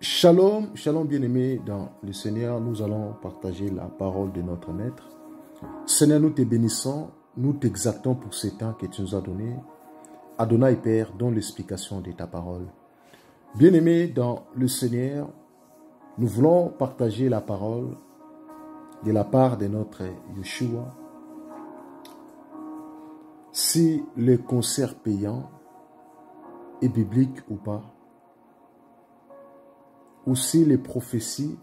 Shalom, shalom bien-aimés dans le Seigneur, nous allons partager la parole de notre Maître. Seigneur, nous te bénissons, nous t'exaltons pour ce temps que tu nous as donné. Adonai Père, donne l'explication de ta parole. Bien-aimés dans le Seigneur, nous voulons partager la parole de la part de notre Yeshua. Si le concert payant est biblique ou pas, ou si les prophéties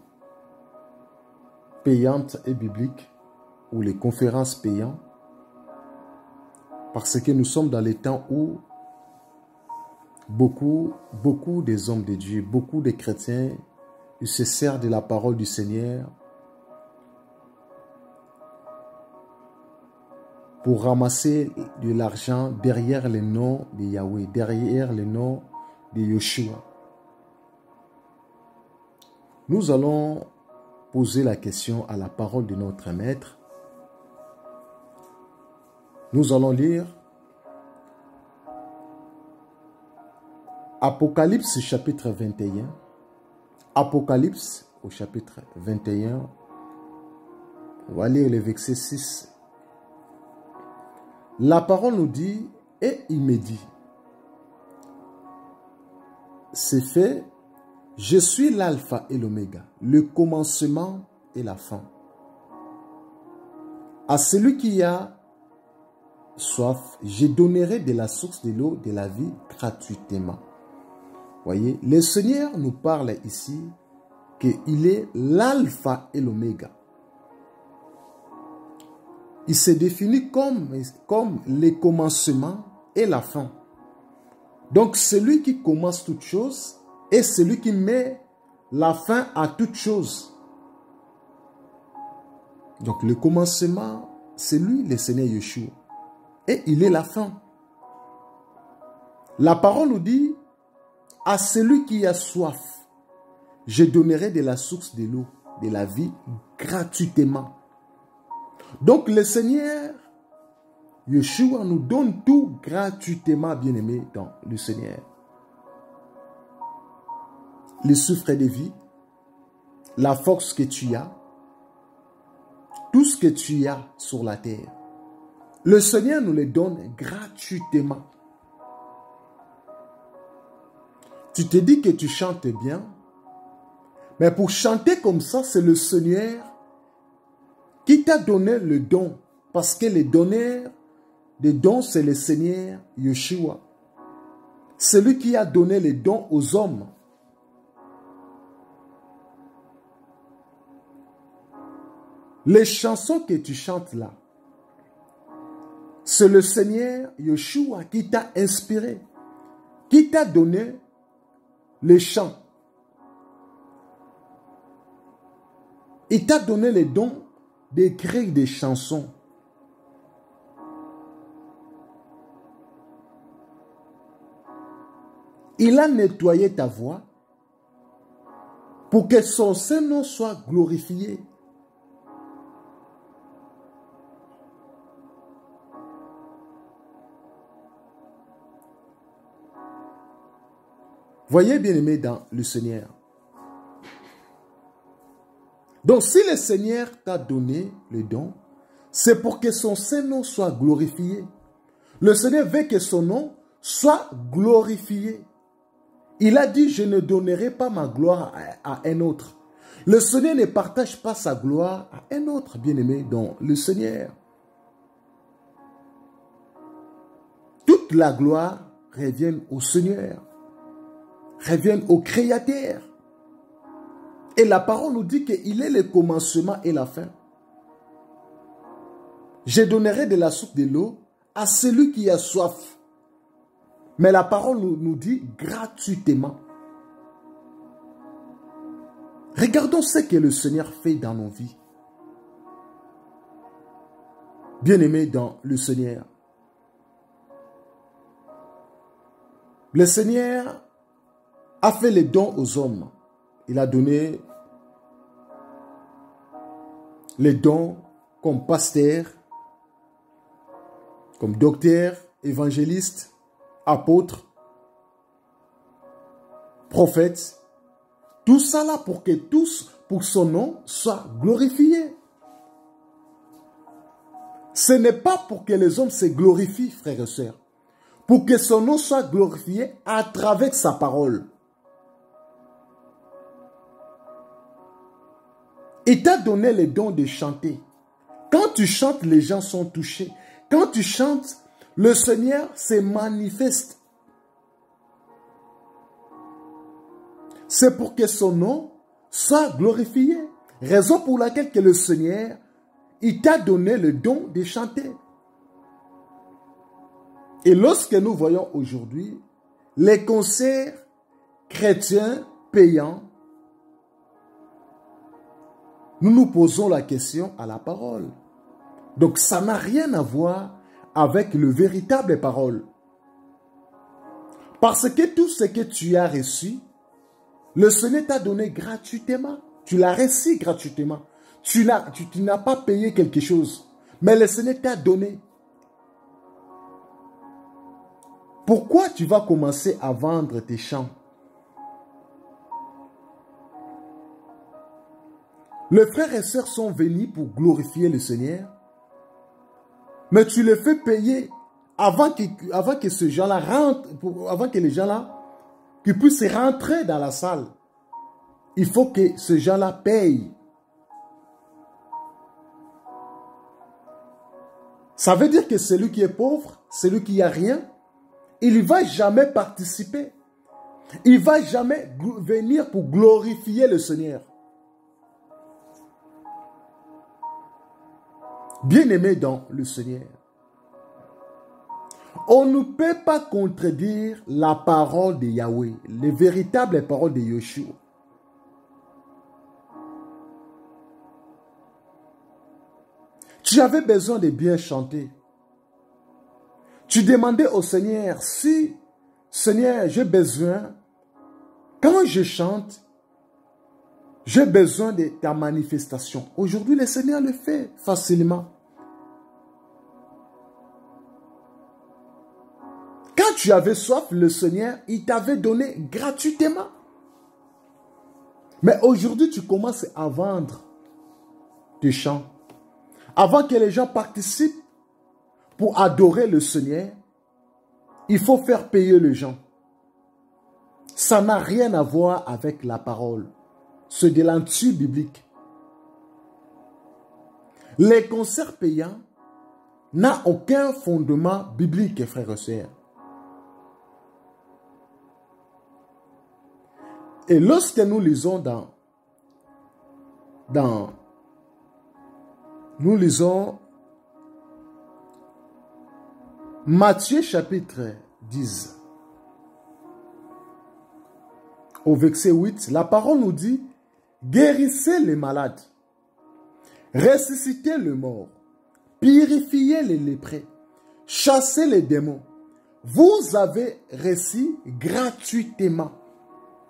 payantes et bibliques, ou les conférences payantes, parce que nous sommes dans les temps où beaucoup des hommes de Dieu, beaucoup de chrétiens, ils se servent de la parole du Seigneur pour ramasser de l'argent derrière le nom de Yahweh, derrière le nom de Yeshua. Nous allons poser la question à la parole de notre Maître. Nous allons lire Apocalypse chapitre 21. Apocalypse au chapitre 21. On va lire le verset 6. La parole nous dit, et il me dit, c'est fait, je suis l'alpha et l'oméga, le commencement et la fin. À celui qui a soif, je donnerai de la source de l'eau de la vie gratuitement. Voyez, le Seigneur nous parle ici qu'il est l'alpha et l'oméga. Il se définit comme le commencement et la fin. Donc, celui qui commence toute chose est celui qui met la fin à toute chose. Donc, le commencement, c'est lui, le Seigneur Yeshua. Et il est la fin. La parole nous dit, à celui qui a soif, je donnerai de la source de l'eau, de la vie, gratuitement. Donc, le Seigneur, Yeshua, nous donne tout gratuitement, bien-aimé, dans le Seigneur. Le souffle de vie, la force que tu as, tout ce que tu as sur la terre, le Seigneur nous le donne gratuitement. Tu te dis que tu chantes bien, mais pour chanter comme ça, c'est le Seigneur qui t'a donné le don, parce que le donneur des dons, c'est le Seigneur Yeshua. C'est lui qui a donné les dons aux hommes. Les chansons que tu chantes là, c'est le Seigneur Yeshua qui t'a inspiré, qui t'a donné les chants. Il t'a donné les dons d'écrire des chansons. Il a nettoyé ta voix pour que son Saint-Nom soit glorifié. Voyez, bien-aimés dans le Seigneur. Donc, si le Seigneur t'a donné le don, c'est pour que son Saint-Nom soit glorifié. Le Seigneur veut que son nom soit glorifié. Il a dit, je ne donnerai pas ma gloire à un autre. Le Seigneur ne partage pas sa gloire à un autre, bien-aimé, dans le Seigneur. Toute la gloire revient au Seigneur, revient au Créateur. Et la parole nous dit qu'il est le commencement et la fin. Je donnerai de la source de l'eau à celui qui a soif. Mais la parole nous dit gratuitement. Regardons ce que le Seigneur fait dans nos vies. Bien-aimés dans le Seigneur. Le Seigneur a fait les dons aux hommes. Il a donné les dons comme pasteur, comme docteur, évangéliste, apôtre, prophète, Tout ça là pour son nom soit glorifié. Ce n'est pas pour que les hommes se glorifient, frères et sœurs. Pour que son nom soit glorifié à travers sa parole. Il t'a donné le don de chanter. Quand tu chantes, les gens sont touchés. Quand tu chantes, le Seigneur se manifeste. C'est pour que son nom soit glorifié. Raison pour laquelle que le Seigneur, il t'a donné le don de chanter. Et lorsque nous voyons aujourd'hui les concerts chrétiens payants, nous nous posons la question à la parole. Donc ça n'a rien à voir avec le véritable parole. Parce que tout ce que tu as reçu, le Seigneur t'a donné gratuitement. Tu l'as reçu gratuitement. Tu n'as pas payé quelque chose. Mais le Seigneur t'a donné. Pourquoi tu vas commencer à vendre tes chants? Les frères et sœurs sont venus pour glorifier le Seigneur. Mais tu les fais payer avant que ces gens-là rentrent, avant que les gens-là qui puissent rentrer dans la salle. Il faut que ces gens-là payent. Ça veut dire que celui qui est pauvre, celui qui n'a rien, il ne va jamais participer. Il ne va jamais venir pour glorifier le Seigneur. Bien-aimé dans le Seigneur, on ne peut pas contredire la parole de Yahweh, les véritables paroles de Yeshua. Tu avais besoin de bien chanter. Tu demandais au Seigneur, si, Seigneur, j'ai besoin, quand je chante, j'ai besoin de ta manifestation. Aujourd'hui, le Seigneur le fait facilement. Quand tu avais soif, le Seigneur, il t'avait donné gratuitement. Mais aujourd'hui, tu commences à vendre tes chants. Avant que les gens participent pour adorer le Seigneur, il faut faire payer les gens. Ça n'a rien à voir avec la parole. C'est de l'anti-biblique. Les concerts payants n'ont aucun fondement biblique, frères et sœurs. Et lorsque nous lisons nous lisons Matthieu chapitre 10, au verset 8, la parole nous dit, guérissez les malades, ressuscitez les morts, purifiez les lépreux, chassez les démons. Vous avez reçu gratuitement.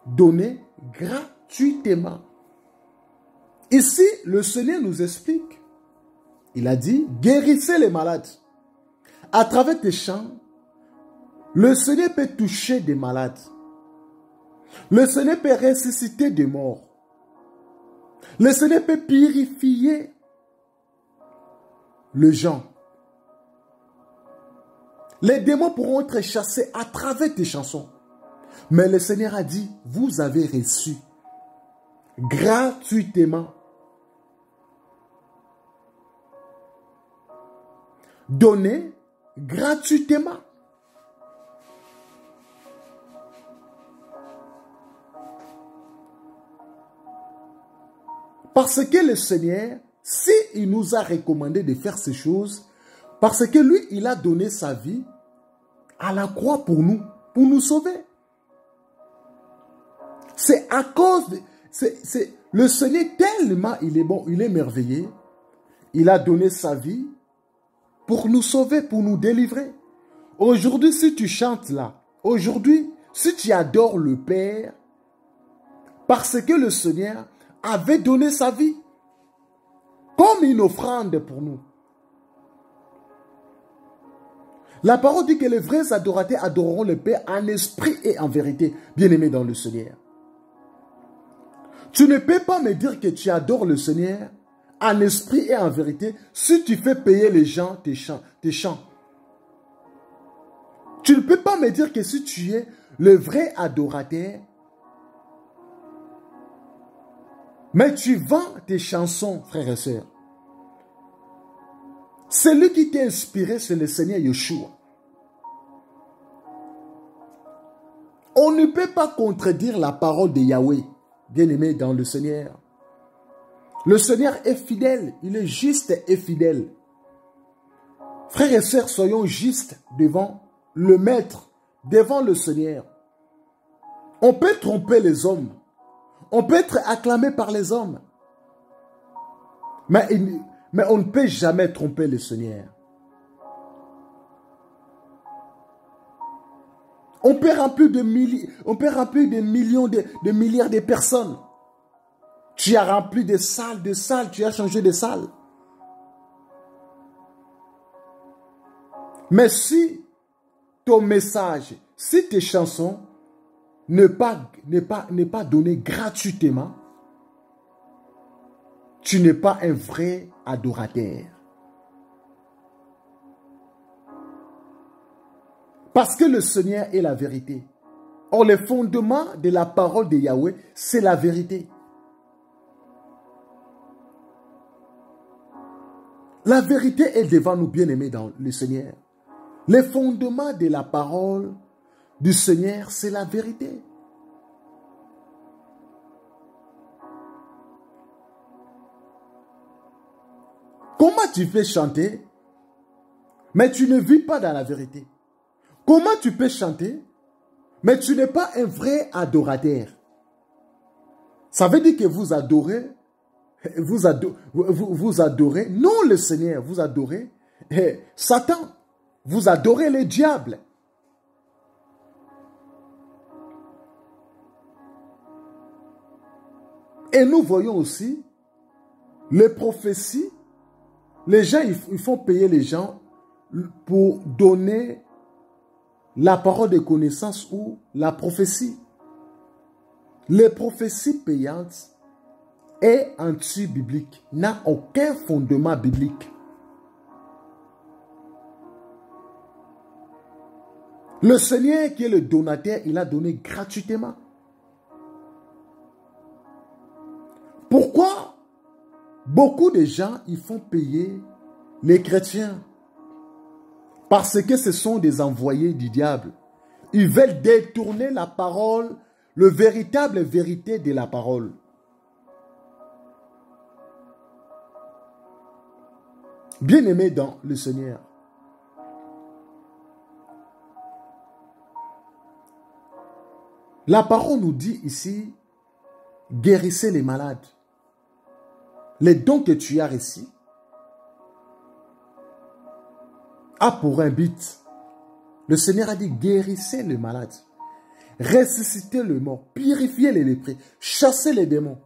Donné gratuitement. Ici, le Seigneur nous explique. Il a dit, guérissez les malades. À travers tes chants, le Seigneur peut toucher des malades. Le Seigneur peut ressusciter des morts. Le Seigneur peut purifier les gens. Les démons pourront être chassés à travers tes chansons. Mais le Seigneur a dit, vous avez reçu gratuitement. Donné gratuitement. Parce que le Seigneur, s'il nous a recommandé de faire ces choses, parce que lui, il a donné sa vie à la croix pour nous sauver. C'est à cause de... le Seigneur, tellement il est bon, il est merveilleux. Il a donné sa vie pour nous sauver, pour nous délivrer. Aujourd'hui, si tu chantes là, aujourd'hui, si tu adores le Père, parce que le Seigneur avait donné sa vie comme une offrande pour nous. La parole dit que les vrais adorateurs adoreront le Père en esprit et en vérité, bien-aimés dans le Seigneur. Tu ne peux pas me dire que tu adores le Seigneur en esprit et en vérité si tu fais payer les gens tes chants. Tu ne peux pas me dire que si tu es le vrai adorateur, mais tu vends tes chansons, frères et sœurs. Celui qui t'a inspiré, c'est le Seigneur Yeshua. On ne peut pas contredire la parole de Yahweh, bien-aimé dans le Seigneur. Le Seigneur est fidèle, il est juste et fidèle. Frères et sœurs, soyons justes devant le Maître, devant le Seigneur. On peut tromper les hommes, on peut être acclamé par les hommes, mais on ne peut jamais tromper le Seigneur. On peut remplir de millions, de milliards de personnes. Tu as rempli des salles, tu as changé de salles. Mais si ton message, si tes chansons n'est pas données gratuitement, tu n'es pas un vrai adorateur. Parce que le Seigneur est la vérité. Or, le fondement de la parole de Yahweh, c'est la vérité. La vérité est devant nous, bien-aimés dans le Seigneur. Le fondement de la parole du Seigneur, c'est la vérité. Comment tu peux chanter, mais tu ne vis pas dans la vérité? Comment tu peux chanter, mais tu n'es pas un vrai adorateur? Ça veut dire que vous adorez, vous adorez, non le Seigneur, vous adorez Satan, vous adorez le diable. Et nous voyons aussi les prophéties. Les gens, ils font payer les gens pour donner la parole de connaissance ou la prophétie. Les prophéties payantes est anti-biblique, n'a aucun fondement biblique. Le Seigneur qui est le donateur, il a donné gratuitement. Pourquoi beaucoup de gens, ils font payer les chrétiens? Parce que ce sont des envoyés du diable. Ils veulent détourner la parole, le véritable vérité de la parole. Bien-aimés dans le Seigneur, la parole nous dit ici, guérissez les malades. Les dons que tu as reçus a pour un but. Le Seigneur a dit, guérissez les malades, ressuscitez les morts, purifiez les lépreux, chassez les démons.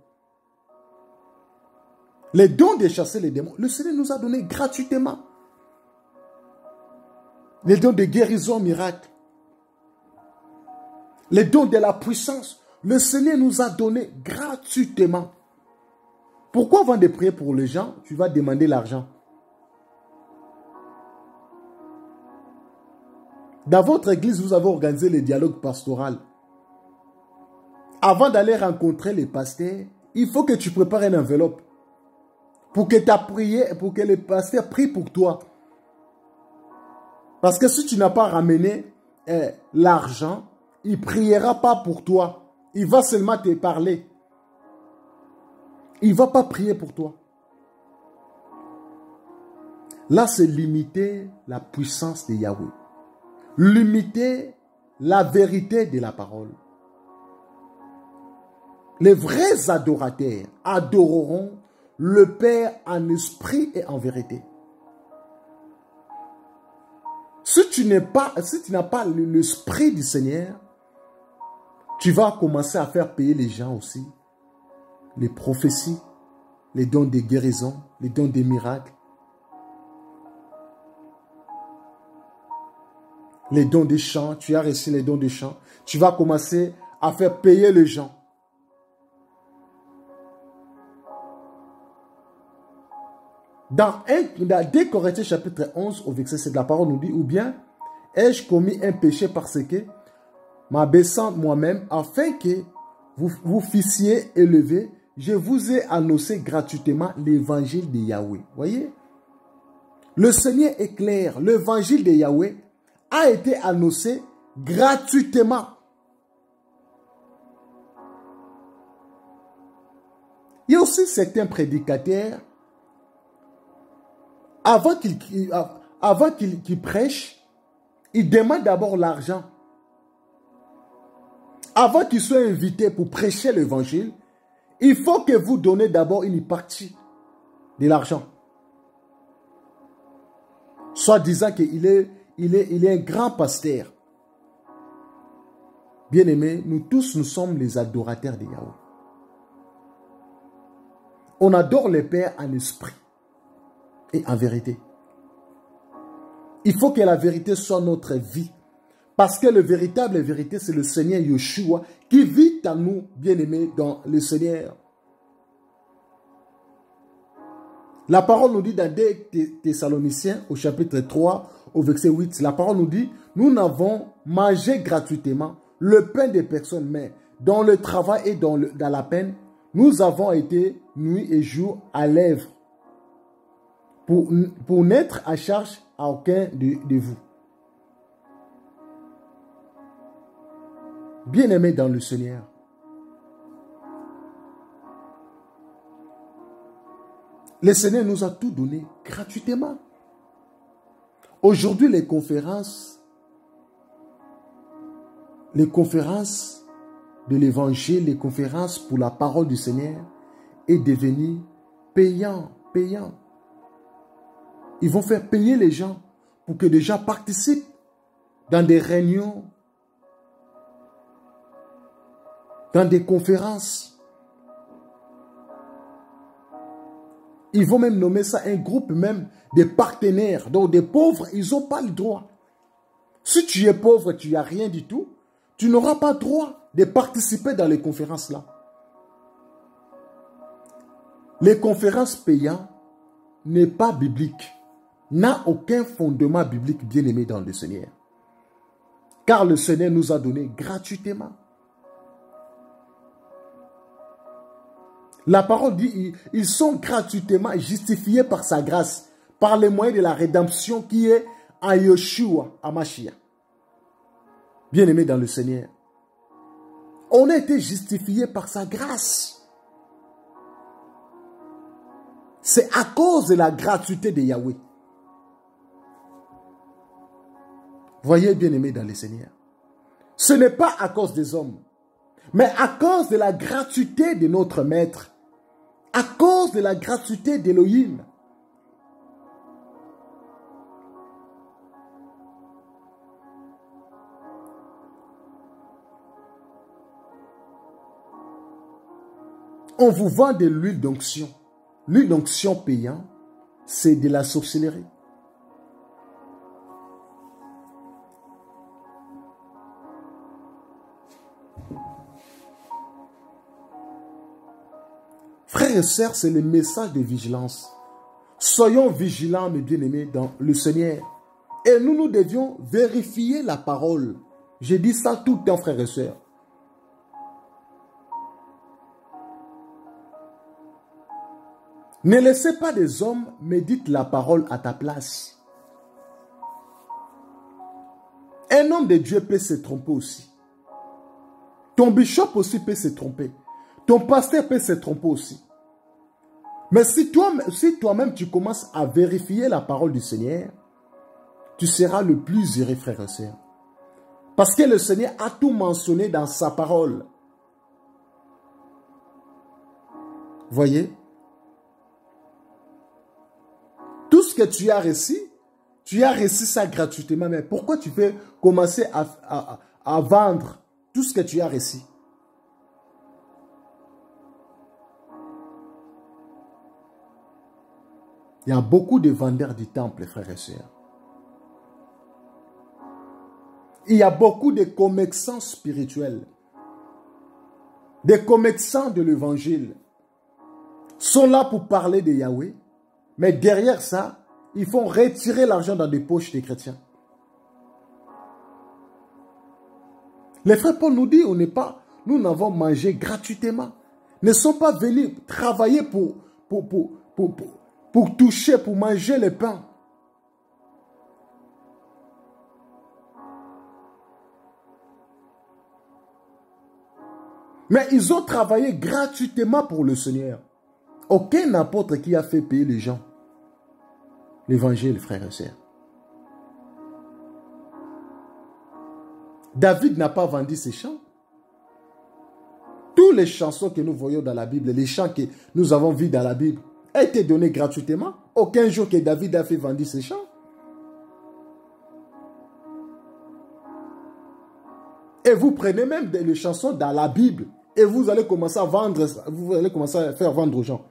Les dons de chasser les démons, le Seigneur nous a donné gratuitement. Les dons de guérison miracle. Les dons de la puissance, le Seigneur nous a donné gratuitement. Pourquoi avant de prier pour les gens, tu vas demander l'argent? Dans votre église, vous avez organisé les dialogues pastoraux. Avant d'aller rencontrer les pasteurs, il faut que tu prépares une enveloppe pour que ta prière, pour que les pasteurs prient pour toi. Parce que si tu n'as pas ramené l'argent, il ne priera pas pour toi. Il va seulement te parler. Il ne va pas prier pour toi. Là, c'est limiter la puissance de Yahweh. Limiter la vérité de la parole. Les vrais adorateurs adoreront le Père en esprit et en vérité. Si tu n'as pas l'esprit du Seigneur, tu vas commencer à faire payer les gens aussi. Les prophéties, les dons de guérison, les dons des miracles, les dons des chants. Tu as reçu les dons des chants. Tu vas commencer à faire payer les gens. Dans 2 Corinthiens chapitre 11 au verset 7, la parole nous dit, ou bien ai-je commis un péché parce que, m'abaissant moi-même, afin que vous fussiez élevés, je vous ai annoncé gratuitement l'évangile de Yahweh. Voyez? Le Seigneur est clair. L'évangile de Yahweh a été annoncé gratuitement. Il y a aussi certains prédicateurs, avant qu'ils prêchent, ils demandent d'abord l'argent. Avant qu'ils soient invités pour prêcher l'évangile, il faut que vous donnez d'abord une partie de l'argent. Soit disant qu'il est un grand pasteur. Bien-aimés, nous tous, nous sommes les adorateurs de Yahweh. On adore le Père en esprit et en vérité. Il faut que la vérité soit notre vie. Parce que la véritable vérité, c'est le Seigneur Yeshua qui vit en nous, bien-aimés, dans le Seigneur. La parole nous dit dans 2 Thessaloniciens, au chapitre 3, au verset 8, la parole nous dit, nous n'avons mangé gratuitement le pain des personnes, mais dans le travail et dans la peine, nous avons été nuit et jour à l'œuvre pour n'être à charge à aucun de vous. Bien-aimés dans le Seigneur, le Seigneur nous a tout donné gratuitement. Aujourd'hui, les conférences de l'évangile, les conférences pour la parole du Seigneur est devenue payant. Ils vont faire payer les gens pour que les gens participent dans des réunions, dans des conférences. Ils vont même nommer ça un groupe même de partenaires. Donc des pauvres, ils n'ont pas le droit. Si tu es pauvre, tu n'as rien du tout, tu n'auras pas le droit de participer dans les conférences là. Les conférences payantes n'est pas biblique, n'a aucun fondement biblique bien-aimé dans le Seigneur. Car le Seigneur nous a donné gratuitement. La parole dit, ils sont gratuitement justifiés par sa grâce, par les moyens de la rédemption qui est en Yeshua, à Mashiach. Bien-aimés dans le Seigneur, on a été justifiés par sa grâce. C'est à cause de la gratuité de Yahweh. Voyez, bien-aimés dans le Seigneur, ce n'est pas à cause des hommes, mais à cause de la gratuité de notre Maître, à cause de la gratuité d'Élohim. On vous vend de l'huile d'onction. L'huile d'onction payante, c'est de la sorcellerie. Frères et sœurs, c'est le message de vigilance. Soyons vigilants, mes bien-aimés, dans le Seigneur. Et nous devions vérifier la parole. J'ai dit ça tout le temps, frères et sœurs. Ne laissez pas des hommes méditer la parole à ta place. Un homme de Dieu peut se tromper aussi. Ton bishop aussi peut se tromper. Ton pasteur peut se tromper aussi. Mais si toi-même tu commences à vérifier la parole du Seigneur, tu seras le plus heureux, frère et sœur. Parce que le Seigneur a tout mentionné dans sa parole. Voyez? Tout ce que tu as reçu ça gratuitement. Mais pourquoi tu peux commencer à vendre tout ce que tu as reçu? Il y a beaucoup de vendeurs du temple, frères et sœurs. Il y a beaucoup de commerçants spirituels. Des commerçants de l'évangile sont là pour parler de Yahweh, Mais derrière ça, ils font retirer l'argent dans des poches des chrétiens. Les frères Paul nous dit, nous n'avons mangé gratuitement. Ne sont pas venus travailler pour toucher, pour manger le pain. Mais ils ont travaillé gratuitement pour le Seigneur. Aucun apôtre qui a fait payer les gens. L'évangile, frères et sœurs. David n'a pas vendu ses chants. Toutes les chansons que nous voyons dans la Bible, les chants que nous avons vus dans la Bible, ont été donnés gratuitement. Aucun jour que David a fait vendre ses chants. Et vous prenez même les chansons dans la Bible et vous allez commencer à vendre, vous allez commencer à faire vendre aux gens.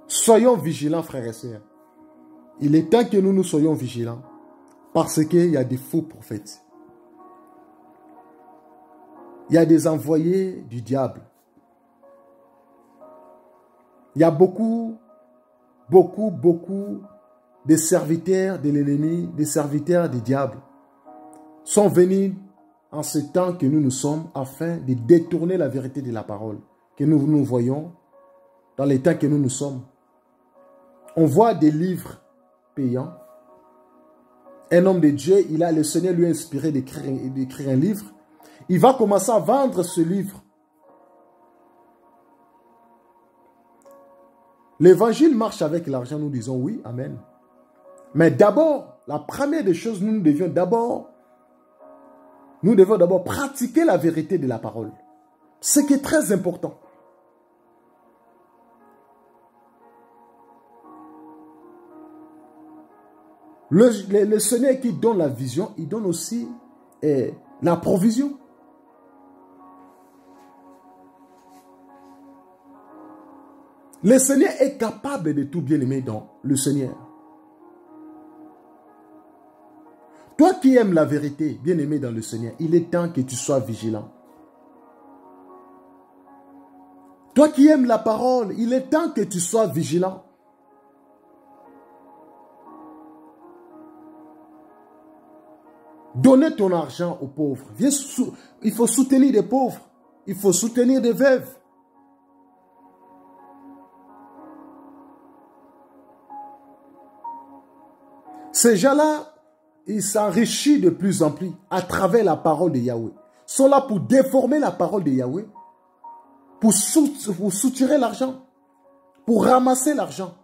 Soyons vigilants, frères et sœurs. Il est temps que nous soyons vigilants parce qu'il y a des faux prophètes. Il y a des envoyés du diable. Il y a beaucoup de serviteurs de l'ennemi, des serviteurs du diable sont venus en ce temps que nous sommes afin de détourner la vérité de la parole que nous voyons dans les temps que nous sommes. On voit des livres payants. Un homme de Dieu, le Seigneur lui a inspiré d'écrire un livre. Il va commencer à vendre ce livre. L'évangile marche avec l'argent, nous disons oui, amen. Mais d'abord, la première des choses, nous devions d'abord pratiquer la vérité de la parole. Ce qui est très important. Le Seigneur qui donne la vision, il donne aussi la provision. Le Seigneur est capable de tout bien aimer dans le Seigneur. Toi qui aimes la vérité, bien aimé dans le Seigneur, il est temps que tu sois vigilant. Toi qui aimes la parole, il est temps que tu sois vigilant. Donnez ton argent aux pauvres. Il faut soutenir les pauvres. Il faut soutenir des veuves. Ces gens-là, ils s'enrichissent de plus en plus à travers la parole de Yahweh. Ils sont là pour déformer la parole de Yahweh, pour soutirer l'argent, pour ramasser l'argent.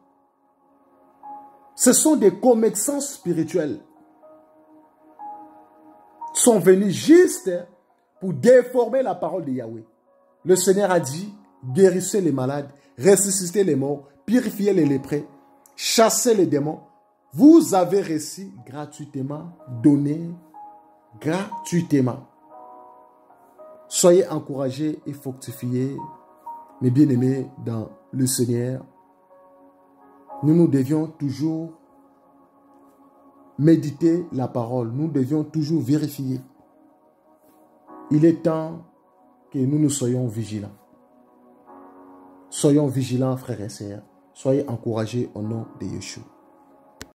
Ce sont des commerçants spirituels. Ils sont venus juste pour déformer la parole de Yahweh. Le Seigneur a dit, guérissez les malades, ressuscitez les morts, purifiez les lépreux, chassez les démons. Vous avez reçu gratuitement, donné gratuitement. Soyez encouragés et fructifiés, mes bien-aimés dans le Seigneur. Nous devions toujours méditer la parole. Nous devions toujours vérifier. Il est temps que nous soyons vigilants. Soyons vigilants, frères et sœurs. Soyez encouragés au nom de Yeshua.